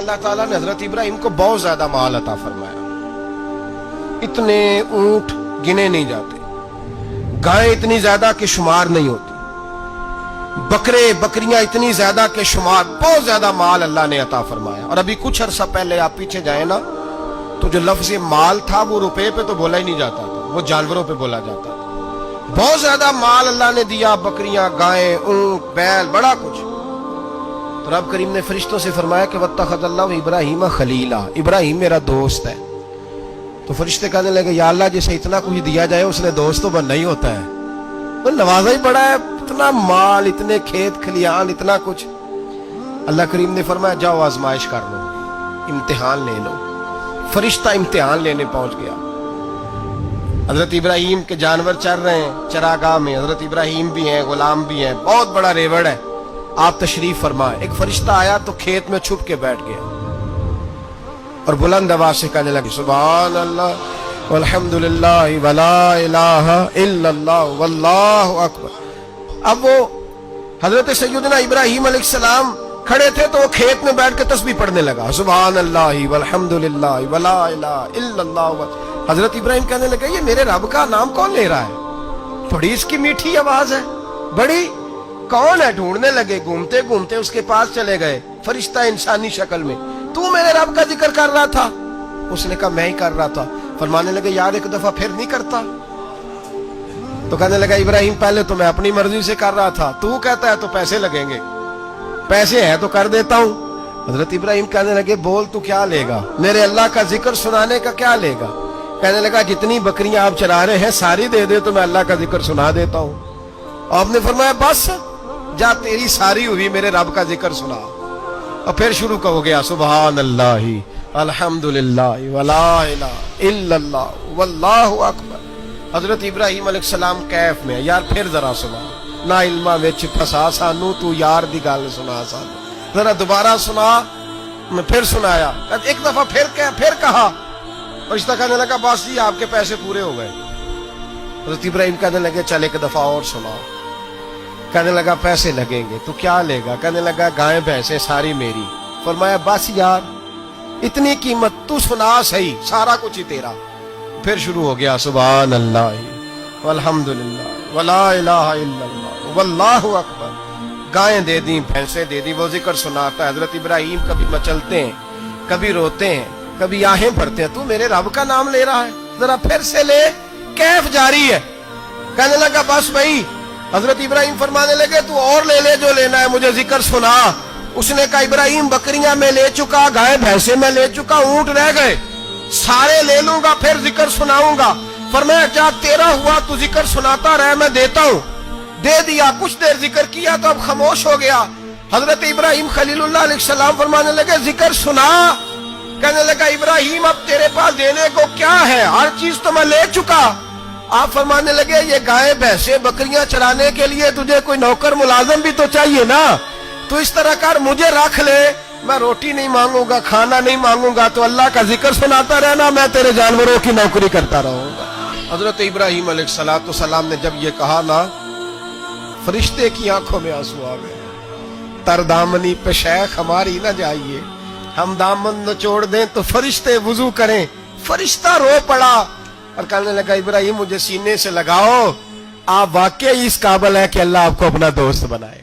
اللہ تعالیٰ نے حضرت ابراہیم کو بہت زیادہ مال عطا فرمایا. اتنے اونٹ گنے نہیں جاتے، گائیں اتنی زیادہ کہ شمار نہیں ہوتی، بکرے بکریاں اتنی زیادہ کہ شمار، بہت زیادہ مال اللہ نے عطا فرمایا. اور ابھی کچھ عرصہ پہلے آپ پیچھے جائیں نا تو جو لفظ مال تھا وہ روپے پہ تو بولا ہی نہیں جاتا تھا، وہ جانوروں پہ بولا جاتا تھا. بہت زیادہ مال اللہ نے دیا، بکریاں، گائیں، اونٹ، بیل، بڑا کچھ. تو رب کریم نے فرشتوں سے فرمایا کہ واتخذ اللہ ابراہیم خلیلا، ابراہیم میرا دوست ہے. تو فرشتے کہنے لگے یا اللہ جسے اتنا کچھ دیا جائے اس نے دوست تو بننا ہی ہوتا ہے، وہ نوازا ہی بڑا ہے، اتنا مال، اتنے کھیت کھلیان، اتنا کچھ. اللہ کریم نے فرمایا جاؤ آزمائش کر لو، امتحان لے لو. فرشتہ امتحان لینے پہنچ گیا. حضرت ابراہیم کے جانور چر رہے ہیں چراگاہ میں، حضرت ابراہیم بھی ہیں، غلام بھی ہیں، بہت بڑا ریوڑ ہے. آپ تشریف فرمائے. ایک فرشتہ آیا تو کھیت میں چھپ کے بیٹھ گیا اور بلند آواز سے کہنے لگے سبحان اللہ والحمدللہ ولا الہ الا اللہ واللہ اکبر. اب وہ حضرت سیدنا ابراہیم علیہ السلام کھڑے تھے تو وہ کھیت میں بیٹھ کے تسبیح پڑھنے لگا سبحان اللہ والحمدللہ ولا الہ الا اللہ. حضرت ابراہیم کہنے لگے یہ میرے رب کا نام کون لے رہا ہے، بڑی اس کی میٹھی آواز ہے، بڑی، کون ہے؟ ڈھونڈنے لگے، گھومتے گھومتے اس کے پاس چلے گئے. فرشتہ انسانی شکل میں، تو میرے رب کا ذکر کر رہا تھا؟ اس نے کہا میں ہی کر رہا تھا. فرمانے لگے یار ایک دفعہ پھر نہیں کرتا؟ تو کہنے لگا ابراہیم پہلے تو میں اپنی مرضی سے کر رہا تھا، تو کہتا ہے تو پیسے لگیں گے، پیسے ہیں تو کر دیتا ہوں. حضرت ابراہیم کہنے لگے بول تو کیا لے گا، میرے اللہ کا ذکر سنانے کا کیا لے گا؟ کہنے لگا جتنی بکریاں آپ چرا رہے ہیں ساری دے دے تو میں اللہ کا ذکر سنا دیتا ہوں. آپ نے فرمایا بس جا تیری ساری ہوئی، میرے رب کا ذکر سنا. اور پھر شروع ہو گیا سبحان اللہ الحمدللہ ولا الہ الا اللہ واللہ اکبر. حضرت ابراہیم علیہ السلام کیف میں یار پھر ذرا سنا، نا علمہ وچ پھسا سانو تو یار دی گل سنا سانو، ذرا دوبارہ سنا. میں پھر سنایا، ایک دفعہ پھر کہا. فرشتہ کہنے لگا بس جی آپ کے پیسے پورے ہو گئے. حضرت ابراہیم کہنے لگے چل ایک دفعہ اور سنا. کہنے لگا پیسے لگیں گے. تو کیا لے گا؟ کہنے لگا گائیں بھینسیں ساری میری. فرمایا بس یار اتنی قیمت، تو سنا صحیح، سارا کچھ ہی تیرا. پھر شروع ہو گیا سبحان اللہ والحمدللہ ولا الہ الا اللہ واللہ اکبر. گائیں دے دیں، بھینسیں دے دیں، وہ ذکر سناتا ہے. حضرت ابراہیم کبھی مچلتے ہیں، کبھی روتے ہیں، کبھی آہیں بھرتے ہیں. تو میرے رب کا نام لے رہا ہے، ذرا پھر سے لے. کیف جاری ہے. کہنے لگا بس بھائی. حضرت ابراہیم فرمانے لگے تو اور لے لے جو لینا ہے، مجھے ذکر سنا. اس نے کہا ابراہیم بکریاں میں لے چکا، گائے بھینسیں میں لے چکا، اونٹ رہ گئے، سارے لے لوں گا پھر ذکر سناؤں گا. فرمایا کیا تیرا ہوا، تو ذکر سناتا رہے، میں دیتا ہوں. دے دیا. کچھ دیر ذکر کیا تو اب خاموش ہو گیا. حضرت ابراہیم خلیل اللہ علیہ السلام فرمانے لگے ذکر سنا. کہنے لگا ابراہیم اب تیرے پاس دینے کو کیا ہے، ہر چیز تو میں لے چکا. آپ فرمانے لگے یہ گائے بھینسیں بکریاں چرانے کے لیے تجھے کوئی نوکر ملازم بھی تو چاہیے نا. تو اس طرح کر مجھے رکھ لے، میں روٹی نہیں مانگوں گا، کھانا نہیں مانگوں گا، تو اللہ کا ذکر سناتا رہنا، میں تیرے جانوروں کی نوکری کرتا رہوں گا. حضرت ابراہیم علیہ السلام نے جب یہ کہا نا، فرشتے کی آنکھوں میں آنسو آ گئے. تر دامنی پہ شیخ ہماری نہ جائیے، ہم دامن نچوڑ دیں تو فرشتے وضو کریں. فرشتہ رو پڑا اور کہنے لگا ابراہیم مجھے سینے سے لگاؤ، آپ واقعی اس قابل ہے کہ اللہ آپ کو اپنا دوست بنائے.